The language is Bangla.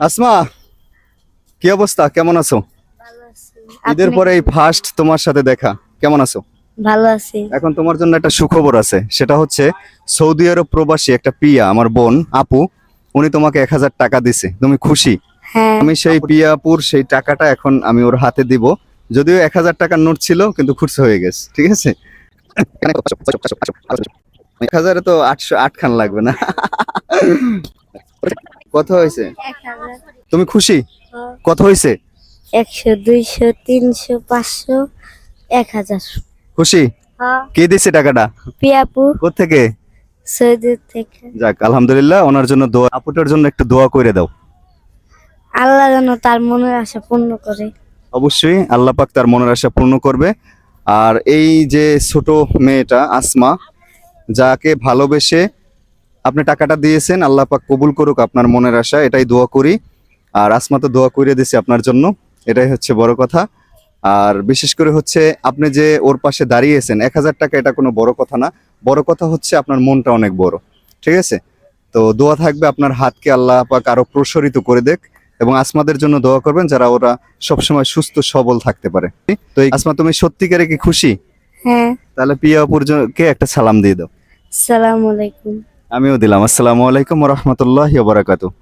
আসমা, কি অবস্থা, কেমন আছো? ভালো আছি। ঈদের আপনি? পরে এই ফার্স্ট তোমার সাথে দেখা, কেমন আছো? ভালো আছি। এখন তোমার জন্য একটা সুখবর আছে, সেটা হচ্ছে সৌদি আরব প্রবাসী একটা পিয়া, আমার বোন আপু, উনি তোমাকে 1,000 টাকা দিছে, তুমি খুশি? হ্যাঁ। আমি সেই পিয়া আপুর সেই টাকাটা এখন আমি ওর হাতে দিব। যদিও 1,000 টাকার নোট ছিল, কিন্তু খুচরো হয়ে গেছে, ঠিক আছে? 1,000-এ তো 808 খান লাগবে না? কত হয়েছে? 1000, তুমি খুশি? কত হয়েছে? 100, 200, 300, 500, 1000। খুশি? হ্যাঁ। কে দিছে টাকাটা? পিয়াপু কোত্থেকে? সৌদি থেকে। যাক, আলহামদুলিল্লাহ, ওনার জন্য দোয়া, আপুটার জন্য একটু দোয়া করে দাও। আল্লাহ যেন তার মনের আশা পূর্ণ করে। অবশ্যই আল্লাহ পাক তার মনের আশা পূর্ণ করবে। আর এই যে ছোট মেয়েটা আসমা, যাকে ভালোবেসে আপনি টাকাটা দিয়েছেন, আল্লাহ পাক কবুল করুক আপনার মনের আশা, এটাই দোয়া করি। আর আসমা তো দোয়া করে দিছে আপনার জন্য, এটাই হচ্ছে বড় কথা। আর বিশেষ করে হচ্ছে আপনি যে ওর পাশে দাঁড়িয়েছেন, 1,000 টাকা এটা কোনো বড় কথা না। বড় কথা হচ্ছে আপনার মনটা অনেক বড়, ঠিক আছে? তো দোয়া থাকবে আপনার হাতকে আল্লাহ পাক আরো প্রসারিত করে দেখ, এবং আসমাদের জন্য দোয়া করবেন যারা ওরা সবসময় সুস্থ সবল থাকতে পারে। তো এই আসমা, তুমি সত্যিকারে কি খুশি? হ্যাঁ। তাহলে পিয়া আপুর কে একটা সালাম দিয়ে দাও। আসসালামু আলাইকুম। আমিও দিলাম। আসসালামু আলাইকুম ওয়া রাহমাতুল্লাহি ওয়া বারাকাতুহু।